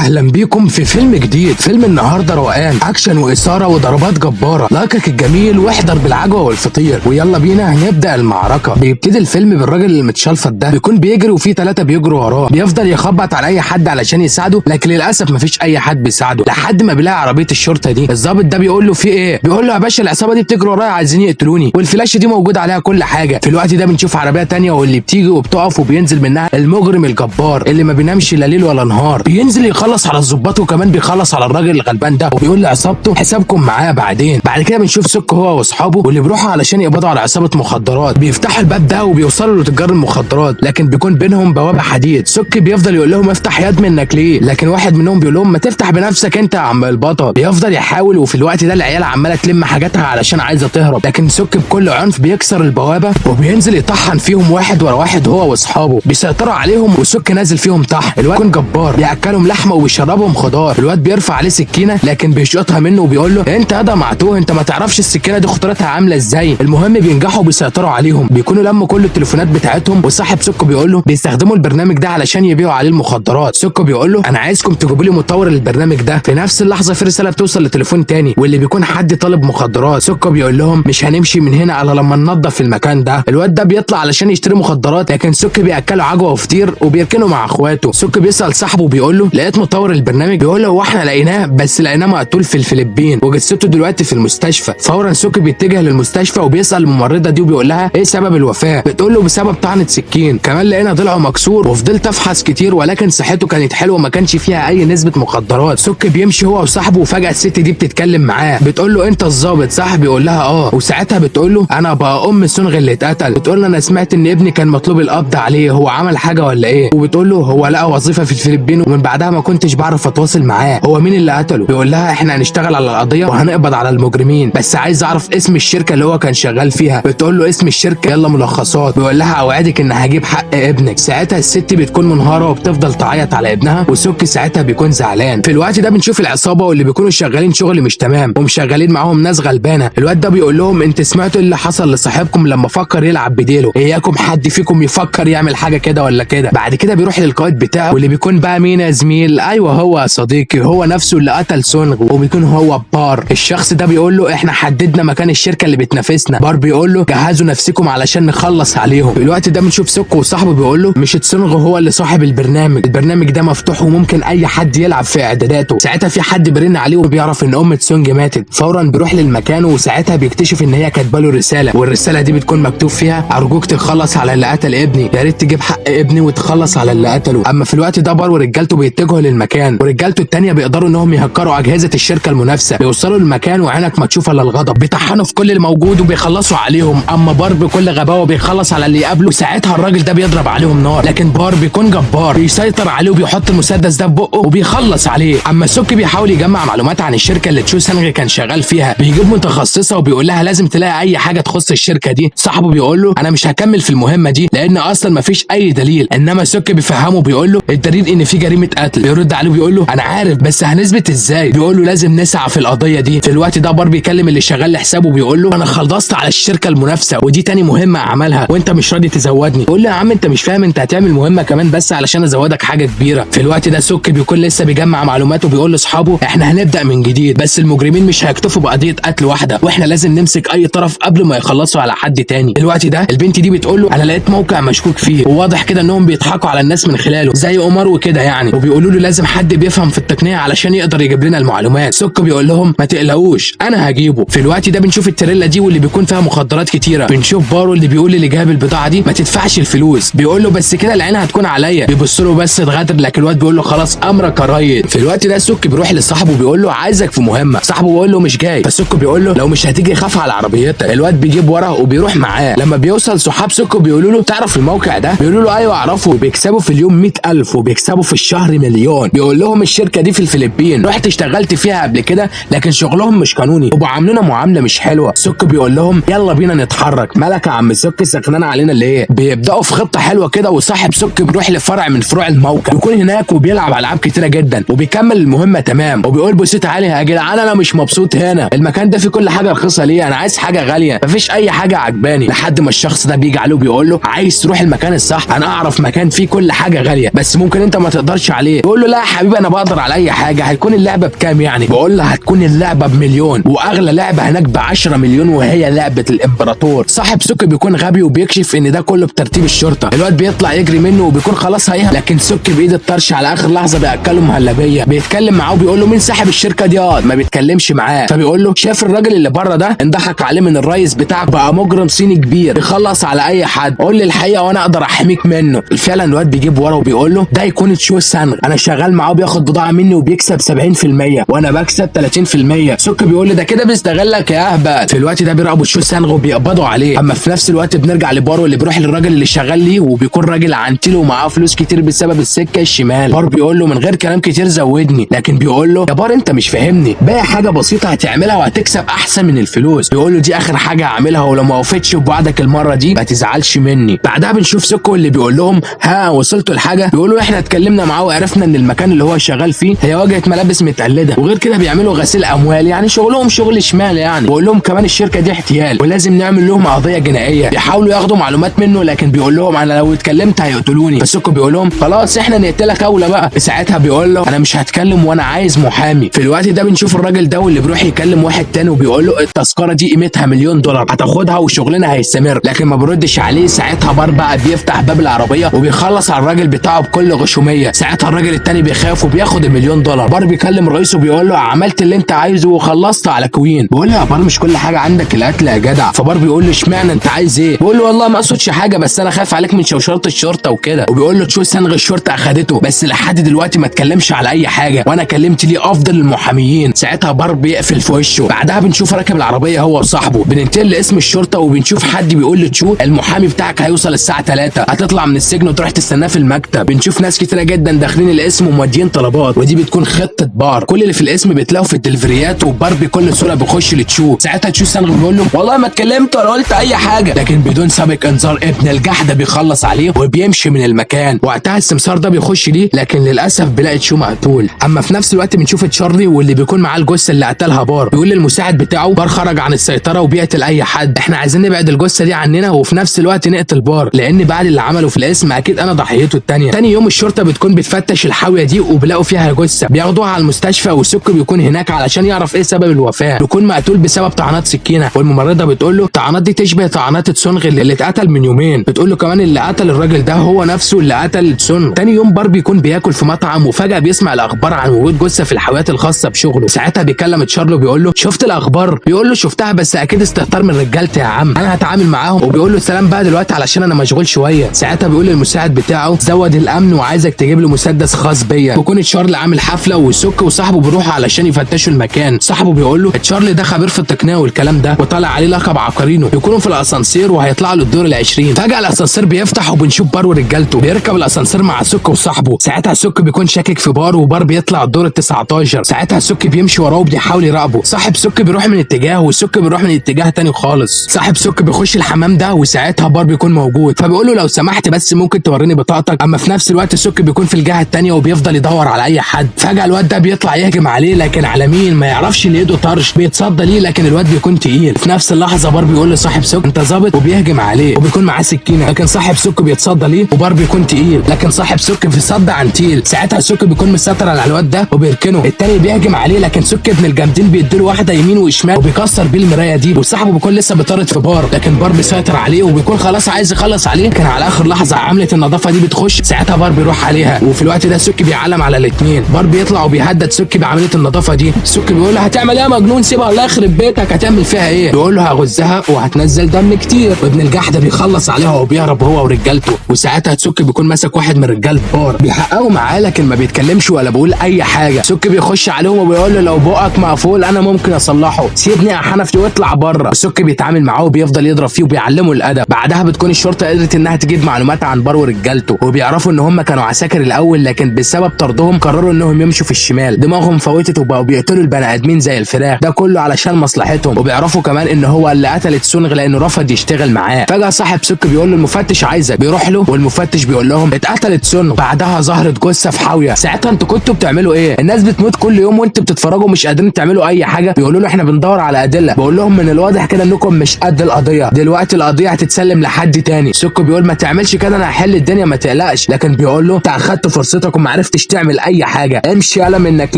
اهلا بيكم في فيلم جديد. فيلم النهارده روقان اكشن واثاره وضربات جباره. لايكك الجميل واحضر بالعجوه والفطير ويلا بينا هنبدا المعركه. بيبتدي الفيلم بالراجل المتشلفط ده بيكون بيجري وفي 3 بيجروا وراه، بيفضل يخبط على اي حد علشان يساعده، لكن للاسف مفيش اي حد بيساعده لحد ما بيلاقي عربيه الشرطه دي. الضابط ده بيقول له في ايه؟ بيقول له يا باشا العصابه دي بتجري ورايا عايزين يقتلوني والفلاشه دي موجود عليها كل حاجه. في الوقت ده بنشوف عربيه تانية واللي بتيجي وبتقف وبينزل منها المجرم الجبار اللي ما بينامش لا ليل ولا نهار، بينزل يخلص على الظباط وكمان بيخلص على الراجل الغلبان ده وبيقول لعصابته حسابكم معاه بعدين. بعد كده بنشوف سك هو واصحابه واللي بيروحوا علشان يقبضوا على عصابه مخدرات. بيفتحوا الباب ده وبيوصلوا لتجار المخدرات، لكن بيكون بينهم بوابه حديد. سك بيفضل يقول لهم افتح يد منك ليه، لكن واحد منهم بيقول لهم ما تفتح بنفسك انت يا عم البطل. بيفضل يحاول وفي الوقت ده العيال عماله تلم حاجاتها علشان عايزه تهرب، لكن سك بكل عنف بيكسر البوابه وبينزل يطحن فيهم واحد ورا واحد هو واصحابه. بيسيطروا عليهم وسك نازل فيهم تحت. الواد بيكون جبار بياكلهم لحمه وبيشربهم خضار. الواد بيرفع عليه سكينه لكن بيشقطها منه وبيقول له انت هذا معتوه، انت ما تعرفش السكينه دي خطورتها عامله ازاي. المهم بينجحوا وبيسيطروا عليهم، بيكونوا لموا كل التليفونات بتاعتهم وصاحب سكو بيقول له بيستخدموا البرنامج ده علشان يبيعوا عليه المخدرات. سكو بيقول له انا عايزكم تجيبوا لي مطور للبرنامج ده. في نفس اللحظه في رساله بتوصل لتليفون تاني واللي بيكون حد طالب مخدرات. سكو بيقول لهم مش هنمشي من هنا الا لما ننظف المكان ده. الواد ده بيطلع علشان يشتري مخدرات، لكن سكو بياكله عجوه وفطير وبيركنه مع اخواته. سكو بيسال صاحبه بيقول له لقيت مطور البرنامج. بيقول له هو احنا لقيناه بس لقيناه مقتول في الفلبين وجثته دلوقتي في المستشفى. فورا سكو بيتجه للمستشفى وبيسال الممرضه دي وبيقول لها ايه سبب الوفاه. بتقول له بسبب طعنه سكين، كمان لقينا ضلعه مكسور وفضلت افحص كتير ولكن صحته كانت حلوه ما كانش فيها اي نسبه مخدرات. سك بيمشي هو وصاحبه وفجاه الست دي بتتكلم معاه بتقول له انت الظابط صح؟ بيقول لها اه، وساعتها بتقول له انا بقى ام سونغ اللي اتقتل. بتقول له انا سمعت ان ابني كان مطلوب القبض عليه، هو عمل حاجه ولا ايه؟ وبتقول له هو لقى وظيفه في الفلبين ومن بعدها ما كنتش بعرف اتواصل معاه، هو مين اللي قتله؟ بيقول لها احنا هنشتغل على القضيه وهنقبض على المجرمين بس عايز اعرف اسم الشركه اللي هو كان شغال فيها. بتقول له اسم الشركه يلا ملخصات. بيقول لها اوعدك ان هجيب حق ابنك. ساعتها الست بتكون منهاره وبتفضل تعيط على ابنها وسك ساعتها بيكون زعلان. في الوقت ده بنشوف العصابه واللي بيكونوا شغالين شغل مش تمام ومشغلين معاهم ناس غلبانه. الواد ده بيقول لهم انت سمعتوا اللي حصل لصاحبكم لما فكر يلعب بديله؟ اياكم حد فيكم يفكر يعمل حاجه كده ولا كده. بعد كده بيروح للقائد بتاعه واللي بيكون بقى مين يا زميل؟ ايوه هو يا صديقي، هو نفسه اللي قتل سونغ وبيكون هو بار. الشخص ده بيقول له احنا حددنا مكان الشركه اللي بتنافسنا. بار بيقول له جهزوا نفسكم علشان نخلص عليهم. في الوقت ده بنشوف سوكو وصاحبه بيقول له مش تسونغ هو اللي صاحب البرنامج ده مفتوح وممكن اي حد يلعب في اعداداته. ساعتها في حد بيرن عليه وبيعرف ان ام تسونج ماتت. فورا بيروح للمكان وساعتها بيكتشف ان هي كاتبه له رساله والرساله دي بتكون مكتوب فيها ارجوك تخلص على اللي قتل ابني، يا ريت تجيب حق ابني وتخلص على اللي قتله. اما في الوقت ده بار ورجالته بيتجهوا للمكان ورجالته التانيه بيقدروا انهم يهكروا اجهزه الشركه المنافسه. بيوصلوا للمكان وعينك ما تشوف الا الغضب، بيطحنوا في كل الموجود وبيخلصوا عليهم. اما بار بكل غباوه بيخلص على اللي يقابله. ساعتها الراجل ده بيضرب عليهم نار، لكن بار بيكون جبار بيسيطر عليه وبيحط المسدس ده في بقه وبيخلص عليه. اما سوكي بيحاول يجمع معلومات عن الشركه اللي تشو سانغ كان شغال فيها، بيجيب متخصصه وبيقول لها لازم تلاقي اي حاجه تخص الشركه دي. صاحبه بيقول له انا مش هكمل في المهمه دي لان اصلا ما فيش اي دليل، انما سوكي بيفهمه بيقول له الدليل ان في جريمه قتل. بيرد عليه بيقول له انا عارف بس هنثبت ازاي؟ بيقول له لازم نسعى في القضيه دي. في الوقت ده بار بيكلم اللي شغال لحسابه بيقول له انا خلصت على الشركه المنافسه ودي تاني مهمه اعملها وانت مش راضي تزودني. بيقول له يا عم انت مش فاهم، انت هتعمل مهمه كمان بس علشان ازودك حاجه كبيره. في الوقت ده سوكي بيكون لسه بيجمع معلومات وبيقول لاصحابه احنا هنبدا من جديد بس المجرمين مش هيكتفوا بقضيه قتل واحده واحنا لازم نمسك اي طرف قبل ما يخلصوا على حد تاني. الوقت ده البنت دي بتقول له انا لقيت موقع مشكوك فيه وواضح كده انهم بيضحكوا على الناس من خلاله زي قمار وكده يعني، وبيقولوا له لازم حد بيفهم في التقنيه علشان يقدر يجيب لنا المعلومات. سوكو بيقول لهم ما تقلقوش انا هجيبه. في الوقت ده بنشوف التريلا دي واللي بيكون فيها مخدرات كتيره. بنشوف بارو اللي بيقول اللي جاب البضاعه دي ما تدفعش الفلوس. بيقول له بس كده العين هتكون عليا. بيبص له بس اتغدر، لكن الواد بيقول له خلاص امرك يا ريس. في الوقت ده سوكي بيروح لصاحبه بيقول له عايزك في مهمه. صاحبه بيقول له مش جاي، فسوكو بيقول له لو مش هتيجي خاف على عربيتك. الواد بيجيب ورقه وبيروح معاه. لما بيوصل صحاب سوكو بيقولوا له تعرف الموقع ده؟ بيقولوا له ايوه اعرفه، بيكسبوا في اليوم 100,000 وبيكسبوا في الشهر مليون. بيقول لهم الشركه دي في الفلبين رحت اشتغلت فيها قبل كده لكن شغلهم مش قانوني وبيعاملونا معامله مش حلوه. سوكو بيقول لهم يلا بينا نتحرك. مالك يا عم سوكي سخنان علينا ليه؟ بيبداوا في خطه حلوه كده وصاحب سوكي بيروح لفرع من فروع الموقع بيكون هناك وبيلعب العاب كتيره جدا وبيكمل المهمه تمام وبيقول بصوت عالي يا جدعان انا مش مبسوط هنا، المكان ده فيه كل حاجه رخيصه ليه، انا عايز حاجه غاليه مفيش اي حاجه عجباني. لحد ما الشخص ده بيجي عليه وبيقول له عايز تروح المكان الصح، انا اعرف مكان فيه كل حاجه غاليه بس ممكن انت ما تقدرش عليه. بيقول له لا يا حبيبي انا بقدر على اي حاجه، هيكون اللعبه بكام يعني؟ بقول له هتكون اللعبه ب1,000,000 واغلى لعبه هناك ب10 مليون وهي لعبه الامبراطور. صاحب سوكي بيكون غبي وبيكشف ان ده كله بترتيب الشرطه. الواد بيطلع يجري منه وبيكون خلاص هيهرب، لكن سوكي بايد الطرش على اخر لحظه بياكله مهلبيه. بيتكلم معاه وبيقول له مين صاحب الشركه دي؟ ما بيتكلمش معاه. فبيقول له شايف الراجل اللي بره ده انضحك عليه من الرئيس بتاعك، بقى مجرم صيني كبير بيخلص على اي حد، قول لي الحقيقه وانا اقدر احميك منه. فعلا الواد بيجيب ورا وبيقول له ده يكون تشو سانغ، انا شغال معاه بياخد بضاعه مني وبيكسب 70% وانا بكسب 30%. سوكي بيقول لي ده كده بيستغلك يا اهبل. في الوقت ده بيراقبوا تشو سانغ وبيقبضوا عليه. اما في نفس الوقت بنرجع لبارو اللي بيروح للراجل اللي شغال ليه وبيكون راجل عنتيل ومعاه فلوس كتير بسبب السكه الشمال. بار بيقول له من غير كلام كتير زودني، لكن بيقول له يا بار انت مش فاهمني، باقي حاجه بسيطه هتعملها وهتكسب احسن من الفلوس. بيقول له دي اخر حاجه هعملها ولو ما وفتش بوعدك المره دي ما تزعلش مني. بعدها بنشوف سوكو اللي بيقول لهم ها وصلتوا لحاجه؟ بيقولوا احنا اتكلمنا معاه وعرفنا ان المكان اللي هو شغال فيه هي واجهه ملابس متقلده، وغير كده بيعملوا غسيل اموال، يعني شغلهم شغل شمال يعني. بيقول لهم كمان الشركه دي احتيال ولازم نعمل لهم قضيه جنائيه. بيحاولوا ياخدوا معلومات منه لكن بيقول لهم انا لو اتكلمت هيقتلوني. فسوكو بيقول لهم خلاص احنا نقتلك اولى بقى. ساعتها بيقول له انا مش هتكلم وانا عايز محامي. في الوقت ده بنشوف الراجل ده واللي بيروح يكلم واحد تاني وبيقول له التذكره دي قيمتها $1,000,000 هتاخدها وشغلنا هيستمر، لكن ما بيردش عليه. ساعتها بار بقى بيفتح باب العربيه وبيخلص على الراجل بتاعه بكل غشوميه. ساعتها الراجل التاني بيخاف وبياخد $1,000,000. بار بيكلم رئيسه بيقول له عملت اللي انت عايزه وخلصت على كوين. بيقول له يا بار مش كل حاجه عندك القتل يا جدع. فبار بيقول له اشمعنى انت عايز ايه؟ بيقول له والله ما اقصدش حاجه بس انا خايف عليك من شوشره الشرطه وكده. وبيقول له تشو سانغ الشرطه اخدته بس لحد دلوقتي ما اتكلمش على اي حاجه وانا كلمت ليه افضل المحاميين. ساعتها بار بيقفل في وشه. بعدها بنشوف راكب العربيه هو وصاحبه. بننتقل لاسم الشرطه وبنشوف حد بيقول لتشو المحامي بتاعك هيوصل الساعه 3 هتطلع من السجن وتروح تستناه في المكتب. بنشوف ناس كتيره جدا داخلين الاسم ومودين طلبات، ودي بتكون خطه بار. كل اللي في الاسم بيتلاقوا في الدليفريات وبار بكل سهوله بيخش لتشو. ساعتها تشو سانغ بيقول له والله ما اتكلمت ولا قلت اي حاجه، لكن بدون سابق انذار ابن الجحده بيخلص عليه وبيمشي من المكان. وقتها السمسار ده بيخش ليه لكن للاسف بيلاقي تشو مقتول. اما في نفس الوقت بنشوف تشارلي واللي بيكون معاه الجثه اللي قتلها بار. بيقول للمساعد بتاعه بار خرج عن السيطره وبيقتل اي حد، احنا عايزين نبعد الجثه دي عننا وفي نفس الوقت نقتل بار لان بعد اللي عمله في الاسم اكيد انا ضحيته الثانيه. تاني يوم الشرطه بتكون بتفتش الحاويه دي وبيلاقوا فيها جثه، بياخدوها على المستشفى وسوكو بيكون هناك علشان يعرف ايه سبب الوفاه. بيكون مقتول بسبب طعنات سكينه، والممرضه بتقول له الطعنات دي تشبه طعنات تسونغ اللي اتقتل من يومين. بتقول له كمان اللي قتل الراجل ده هو نفسه اللي قتل تسونغ. تاني يوم بار بيكون بياكل في مطعم وفجاه بيسمع الاخبار عن وجود جثه في الحاويات الخاصه بشغله. ساعتها بيكلم تشارلو بيقول له شفت الاخبار؟ بيقول له شفتها بس اكيد استهتار من رجالتي يا عم، انا هتعامل معاهم. وبيقول له سلام بقى دلوقتي علشان انا مشغول شويه. ساعتها بيقول للمساعد بتاعه زود الامن وعايزك تجيب له مسدس خاص بيا. بيكون تشارلي عامل حفله وسوكو وصاحبه بيروحوا علشان يفتشوا المكان. صاحبه بيقول له تشارلي ده خبير في التقنيه والكلام ده وطالع عليه لقب عبقرينو. بيكونوا في الاسانسير وهيطلعوا للدور ال20. فجاه الاسانسير بيفتح وبنشوف بار ورجالته بيركب الاسانسير مع سوكو وصاحبه. ساعتها سوكو بيكون شاكك في بار وبار بيطلع الدور ال19. ساعتها سوكو بيمشي وراه وبيحاول يراقبه. صاحب سوكو بيروح من اتجاه وسوكو بيروح من اتجاه تاني خالص. صاحب سوكو بيخش الحمام ده وساعتها بار بيكون موجود فبيقول له لو سمحت بس ممكن توريني بطاقتك. اما في نفس الوقت سوكو بيكون في الجهه التانيه وبيفضل يدور على اي حد. فجاه الواد ده بيطلع يهجم عليه لكن على مين ما يعرفش ان ايده طرش. بيتصدى ليه لكن الواد بيكون تقيل. في نفس اللحظه بار بيقول لصاحب سوكو انت ظابط وبيهجم عليه وبيكون معاه سكينه، لكن صاحب سوكو بيتصدى ليه وبار بيكون تقيل لكن صاحب سوكو في صد عن تقيل. ساعتها سوكو بيكون مسيطر على الواد ده وبيركنه. التاني بيهجم عليه لكن سوكو ابن الجامدين بيديله واحده يمين وشمال وبيكسر بيه المرايه دي. وصاحبه بيكون لسه بيطارد في بار لكن بار بيسيطر عليه وبيكون خلاص عايز يخلص عليه. كان على اخر لحظه عامله النظافه دي بتخش. ساعتها بار بيروح عليها وفي الوقت ده سوكو بيعلم على الاثنين. بار بيطلع وبيهدد سوكو بعمليه النظافه دي. سوكو بيقول له هتعمل ايه يا مجنون؟ سيبها الله يخرب بيتك، هتعمل فيها ايه؟ بيقول له هغزها وهتنزل دم كتير. وابن الجحده بيخلص عليها وبيهرب هو ورجالته. وساعتها سوكو بيكون ماسك واحد من رجاله بار بيحققوا معاه لكن ما بيتكلمش ولا بيقول اي حاجه. سوكو بيخش عليهم وبيقول له لو بقك مقفول انا ممكن اصلحه، سيبني يا حنفي واطلع بره. سوكو بيتعامل معاه وبيفضل يضرب فيه وبيعلمه الادب. بعدها بتكون الشرطه قدرت انها تجيب معلومات عن بار ورجالته وبيعرفوا ان هم كانوا عساكر الاول لكن بسبب طردهم قرروا انهم يمشوا في الشمال. دماغهم فوتت وبقوا بيقتلوا البني ادمين زي الفراخ، ده كله علشان مصلحتهم. وبيعرفوا كمان ان هو اللي قتل تسونغ لانه رفض يشتغل معاه. فجاه صاحب سوكو بيقول له المفتش عايزك. بيروح له والمفتش بيقول لهم اتقتلت تسونغ. بعدها ظهرت جثه في حاويه. ساعتها انتوا كنتوا بتعملوا ايه؟ الناس بتموت كل يوم وانتوا بتتفرجوا مش قادرين تعملوا اي حاجه. بيقولوا له احنا بندور على ادله. بقول لهم من الواضح كده انكم مش قد القضيه، دلوقتي القضيه هتتسلم لحد تاني. سوكو بيقول ما تعملش كده انا هحل الدنيا ما تقلقش، لكن بيقول له انت اخدت فرصتك وما معرفتش تعمل اي حاجه، امشي يالا منك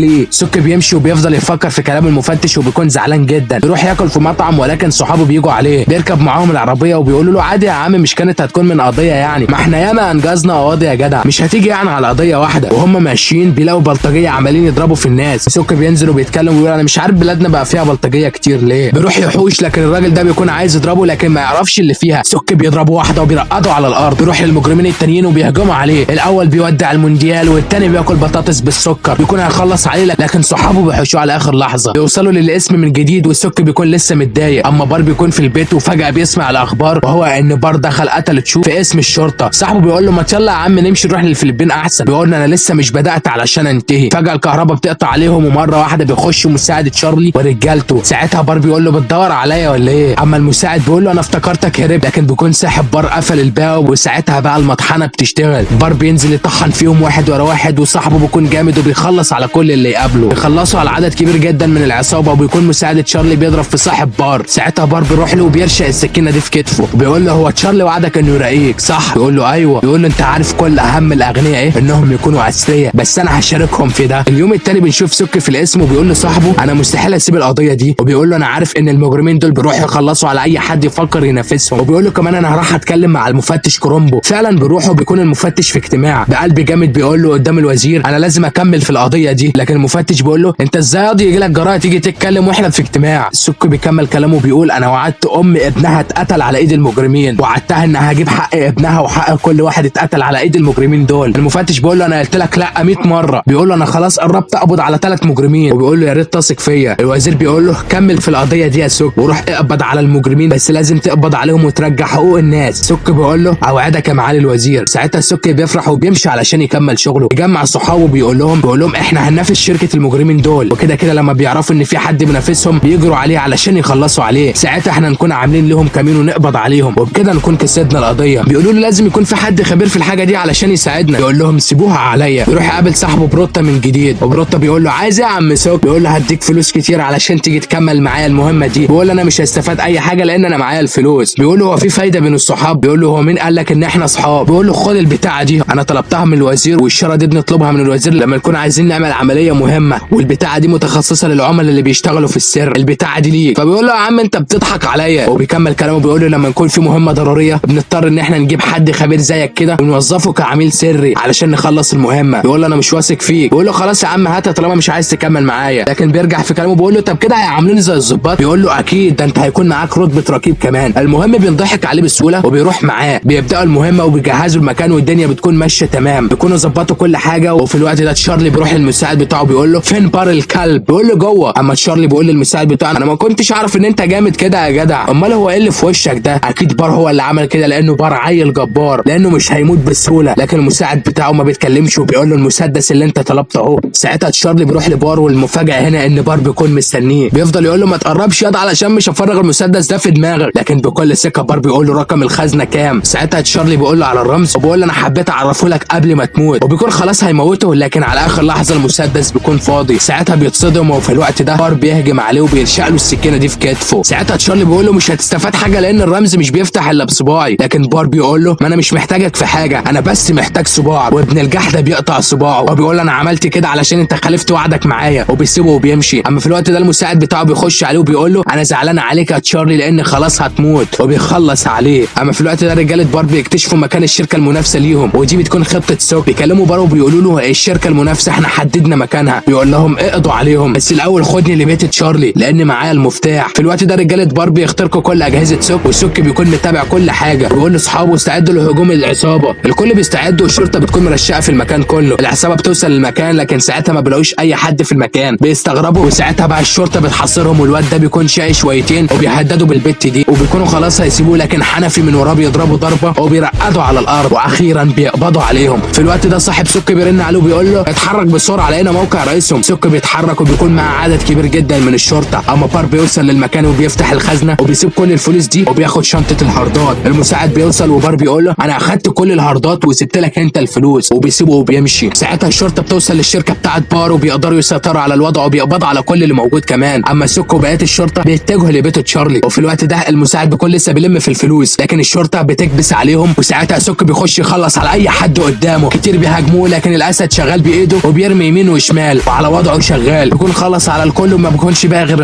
ليه. سك بيمشي وبيفضل يفكر في كلام المفتش وبيكون زعلان جدا. بيروح ياكل في مطعم ولكن صحابه بيجوا عليه، بيركب معاهم العربيه وبيقولوا له عادي يا عم مش كانت هتكون من قضيه يعني، ما احنا ياما انجزنا قواضي يا جدع، مش هتيجي يعني على قضيه واحده. وهم ماشيين بيلاقوا بلطجيه عمالين يضربوا في الناس. سك بينزل وبيتكلم ويقول انا مش عارف بلادنا بقى فيها بلطجيه كتير ليه. بيروح يحوش لكن الراجل ده بيكون عايز يضربه لكن ما يعرفش اللي فيها. سك بيضربه واحده وبيرقدوا على الارض. بيروح للمجرمين التانيين وبيهجموا عليه، الاول بيودع المونديال والتاني بياكل بطاطس بالسكر، بيكون هيخلص عليه لكن صحابه بيحوشوه على اخر لحظه. بيوصلوا للاسم من جديد والسك بيكون لسه متضايق. اما بار بيكون في البيت وفجاه بيسمع الاخبار وهو ان بار دخل قتل تشو في اسم الشرطه. صاحبه بيقول له ما يلا يا عم نمشي نروح للفلبين احسن. بيقول انا لسه مش بدات علشان انتهي. فجاه الكهرباء بتقطع عليهم ومره واحده بيخش مساعد تشارلي ورجالته. ساعتها بار بيقول له بتدور عليا ولا ايه؟ اما المساعد بيقول له انا افتكرتك هرب، لكن بيكون ساحب بار قفل الباب وساعتها بقى المطحنه بتشتغل. بار بينزل يطحن فيهم واحد ورا واحد وصاحبه بيكون جامد وبيخلص على كل اللي يقابله. بيخلصوا على عدد كبير جدا من العصابه وبيكون مساعد تشارلي بيضرب في صاحب بار. ساعتها بار بيروح له وبيرشق السكينه دي في كتفه وبيقول له هو تشارلي وعدك انه يراقيك صح؟ بيقول له ايوه. بيقول له انت عارف كل اهم الاغنياء ايه؟ انهم يكونوا اثرياء، بس انا هشاركهم في ده. اليوم التاني بنشوف سك في الاسم وبيقول لصاحبه انا مستحيل اسيب القضيه دي، وبيقول له انا عارف ان المجرمين دول بيروحوا يخلصوا على اي حد يفكر ينافسهم، وبيقول له كمان انا هروح اتكلم مع المفتش كرومبو. فعلا بيروحوا بيكون المفتش في اجتماع بقلب جامد بيقول له قدام الوزير انا لازم اكمل في القضيه دي، لكن المفتش بيقول له انت ازاي قاضي يجي لك جراءه تيجي تتكلم واحنا في اجتماع. السك بيكمل كلامه بيقول انا وعدت ابنها اتقتل على ايد المجرمين، وعدتها ان هجيب حق ابنها وحق كل واحد اتقتل على ايد المجرمين دول. المفتش بيقول له انا قلت لك لا 100 مره. بيقول له انا خلاص قربت اقبض على 3 مجرمين، وبيقول له يا ريت تثق فيا. الوزير بيقول له كمل في القضيه دي يا سك وروح اقبض على المجرمين، بس لازم تقبض عليهم وترجع حقوق الناس. سك بيقول له اوعدك يا معالي الوزير. ساعتها السك بيفرح وبيمشي علشان يكمل شغله. يجمع صحابه بيقول لهم احنا هننافس شركه المجرمين دول، وكده كده لما بيعرفوا ان في حد منافسهم بيجروا عليه علشان يخلصوا عليه. ساعتها احنا نكون عاملين لهم كمين ونقبض عليهم وبكده نكون كسبنا القضيه. بيقولوا له لازم يكون في حد خبير في الحاجه دي علشان يساعدنا. يقول لهم سيبوها عليا. يروح يقابل صاحبه بروتا من جديد وبروتا بيقول له عايز ايه يا عم سك؟ بيقول له هديك فلوس كتير علشان تيجي تكمل معايا المهمه دي. بيقول له انا مش هستفاد اي حاجه لان انا معايا الفلوس. بيقول له هو في فايده بين الصحاب؟ بيقول له هو مين قال لك ان احنا اصحاب؟ بيقول له خد البتاعه دي انا طلبتها من الوزير والشاره دي بنطلبها من الوزير لما نكون عايزين نعمل عمليه مهمه، والبتاعه دي متخصصه للعملاء اللي بيشتغلوا في السر، البتاعه دي ليك. فبيقول له يا عم انت بتضحك عليا. وبيكمل كلامه بيقول له لما نكون في مهمه ضروريه بنضطر ان احنا نجيب حد خبير زيك كده ونوظفه كعميل سري علشان نخلص المهمه. بيقول له انا مش واثق فيك. بيقول له خلاص يا عم هاتها طالما مش عايز تكمل معايا. لكن بيرجع في كلامه بيقول له طب كده هيعاملوني زي الظباط؟ بيقول له اكيد، ده انت هيكون معاك رتبه رقيب كمان. المهم بينضحك عليه بسهوله وبيروح معاه. بيبداوا المهمه وبيجهزوا المكان والدنيا بتكون ماشيه تمام، بيكونوا ظبطوا كل حاجه. وفي الوقت ده تشارلي بيروح للمساعد بتاعه بيقول له فين بار الكلب؟ بيقول له جوه. اما تشارلي بيقول للمساعد بتاعه انا ما كنتش اعرف ان انت جامد كده يا جدع، امال هو ايه اللي في وشك ده؟ اكيد بار هو اللي عمل كده لانه بار عيل جبار، لانه مش هيموت بسهوله. لكن المساعد بتاعه ما بيتكلمش وبيقول له المسدس اللي انت طلبته اهو. ساعتها تشارلي بيروح لبار والمفاجاه هنا ان بار بيكون مستنيه. بيفضل يقول له ما تقربش ياض علشان مش هفرغ المسدس ده في دماغك، لكن بكل ثقه بار بيقول له رقم الخزنه كام. ساعتها تشارلي بيقول له على الرمز وبيقول له انا حبيت اعرفه لك قبل ما تموت، وبيكون خلاص هيموته لكن على اخر لحظه المسدس بيكون فاضي. ساعتها بيتصدم وفي الوقت ده بار بيهجم عليه وبيرشق له السكينه دي في كتفه. ساعتها تشارلي بيقول له مش هتستفاد حاجه لان الرمز مش بيفتح الا بصباعي، لكن بار بيقول له ما انا مش محتاجك في حاجه، انا بس محتاج صباع. وابن الجحده بيقطع صباعه وبيقول له انا عملت كده علشان انت خالفت وعدك معايا، وبيسيبه وبيمشي. اما في الوقت ده المساعد بتاعه بيخش عليه وبيقول له انا زعلان عليك يا تشارلي لان خلاص هتموت، وبيخلص عليه. اما في الوقت ده رجاله بار بيكتشفوا مكان الشركه المنافسه ليهم، ودي بتكون خطه سوك. بيكلموا بار وبيقولوا له الشركه المنافسه احنا حددنا مكانها. بيقول لهم اقضوا عليهم بس الاول خدني لبيت تشارلي لان معايا المفتاح. في الوقت ده رجاله بار بيخترقوا كل اجهزه سوك وسوك بيكون متابع كل حاجه. بيقول لاصحابه استعدوا لهجوم العصابه. الكل بيستعد والشرطه بتكون مرشقه في المكان كله. العصابه بتوصل للمكان لكن ساعتها ما بيلاقوش اي حد في المكان، بيستغربوا. وساعتها بقى الشرطه بتحاصرهم والواد ده بيكون شقي شويتين وبيهددوا بالبت دي وبيكونوا خلاص هيسيبوه، لكن حنفي من وراه بيضربوا ضربه وبيرقدوا على الارض واخيرا بيقبضوا عليهم. في الوقت ده صاحب سوك بيرن عليه وبيقول له اتحرك بسرعه لقينا موقع رئيسهم. سوك بيتحرك وبيكون معاه عدد كبير جدا من الشرطه. اما بار بيوصل للمكان وبيفتح الخزنه وبيسيب كل الفلوس دي وبياخد شنطه الهاردات. المساعد بيوصل وبار بيقول له انا اخدت كل الهاردات وسبت لك انت الفلوس، وبيسيبه وبيمشي. ساعتها الشرطه بتوصل للشركه بتاعه بار وبيقدروا يسيطروا على الوضع وبيقبضوا على كل اللي موجود كمان. اما سوك وبقيه الشرطه بيتجهوا لبيت تشارلي، وفي الوقت ده المساعد بيكون لسه بيلم في الفلوس لكن الشرطه بتكبس عليهم. وساعتها سوك بيخش يخلص على اي حد قدامه. كتير بيهاجموه لكن الاسد شغال بايده وبيرمي يمين وشمال وعلى وضعه شغال، بيكون خلص على الكل وما بيكونش بقى غير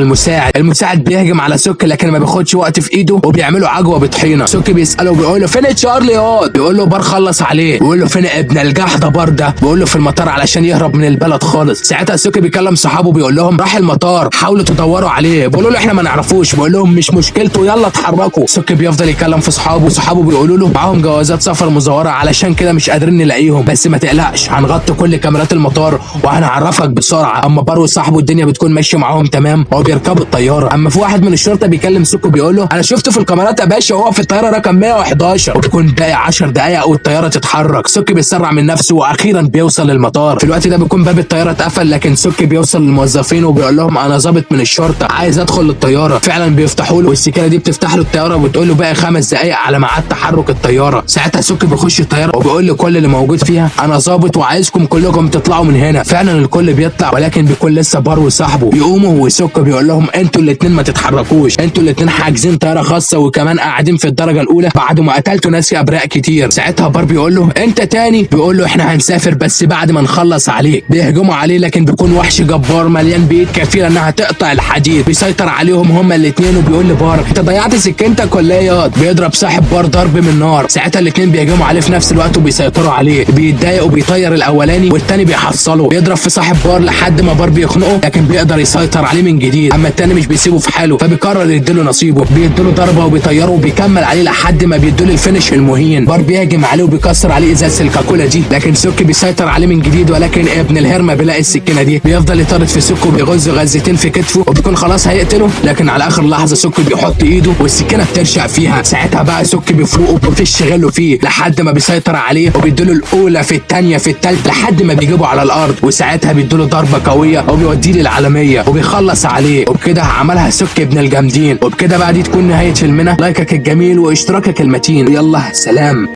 المساعد بيهجم على سوكي لكن ما بياخدش وقت في ايده وبيعملوا عجوه بطحينه. سوكي بيساله وبيقول له فين تشارلي ياض؟ بيقول له بار خلص عليه. بيقول له فين ابن الجحده بار ده؟ بيقول له في المطار علشان يهرب من البلد خالص. ساعتها سوكي بيكلم صحابه بيقول لهم راح المطار حاولوا تدوروا عليه. بيقولوا له احنا ما نعرفوش. بيقول لهم مش مشكلته يلا اتحركوا. سوكي بيفضل يكلم في صحابه وصحابه بيقولوا له معاهم جوازات سفر مزوره علشان كده مش قادرين نلاقيهم، بس ما تقلقش هنغطي كل كاميرات المطار وهنعرفك بسرعه. اما بار وصاحبه الدنيا بتكون ماشيه معاهم تمام وهو بيركبوا الطياره. اما في واحد من الشرطه بيكلم سوكي بيقول له انا شفته في الكاميرات يا باشا وهو في الطياره رقم 111. وبيكون باقي 10 دقائق والطياره تتحرك. سوكي بيسرع من نفسه واخيرا بيوصل للمطار. في الوقت ده بيكون باب الطياره اتقفل لكن سوكي بيوصل للموظفين وبيقول لهم انا ضابط من الشرطه عايز ادخل للطياره. فعلا بيفتحوا له والسكينه دي بتفتح له الطياره وبتقول له باقي 5 دقائق على ميعاد تحرك الطياره. ساعتها سوكي بيخش الطياره وبيقول لكل اللي موجود فيها انا ضابط وعايزكم كلكم تطلعوا من هنا. فعلا الكل بيطلع ولكن بيكون لسه بار وصاحبه بيقوموا وسوكي بيقول لهم انتوا الاثنين ما تتحركوش، انتوا الاثنين حاجزين طياره خاصه وكمان قاعدين في الدرجه الاولى بعد ما قتلتوا ناس ابرياء كتير. ساعتها بار بيقول له انت تاني؟ بيقول له احنا هنسافر بس بعد ما نخلص عليك. بيهجموا عليه لكن بيكون وحش جبار مليان بايد كفيله انها تقطع الحديد. بيسيطر عليهم هما الاثنين وبيقول لبار انت ضيعت سكينتك ولا ايه ياض؟ بيضرب صاحب بار ضرب من نار. ساعتها الاثنين بيهجموا عليه في نفس الوقت وبيسيطروا عليه. بيتضايق وبيطير الاولاني والتاني بيحصله. بيضرب في صاحب بار لحد ما بار بيخنقه لكن بيقدر يسيطر عليه من جديد. اما التاني مش بيسيبه في حاله فبيقرر يديله نصيبه. بيديله ضربه وبيطيره وبيكمل عليه لحد ما بيديله الفينش المهين. بار بيهجم عليه وبيكسر عليه ازازه الكاكولا دي لكن سوكي بيسيطر عليه من جديد ولكن ابن الهرمه بيلاقي السكينه دي بيفضل يطرد في سوكي وبيغز غزتين في كتفه وبيكون خلاص هيقتله لكن على اخر لحظه سوكي بيحط ايده والسكينه بترشق فيها. ساعتها بقى سوكي بيفرقه وبيفش غله فيه لحد ما بيسيطر عليه وبيديله الاولى في الثانيه في الثالثه لحد ما بيجيبه على الارض. وساعتها بيديله ضربه قويه وبيوديه للعالميه وبيخلص عليه. وبكده عملها سوكي ابن الجامدين. وبكده بقى دي تكون نهايه فيلمنا. لايكك الجميل واشتراكك المتين. يلا سلام.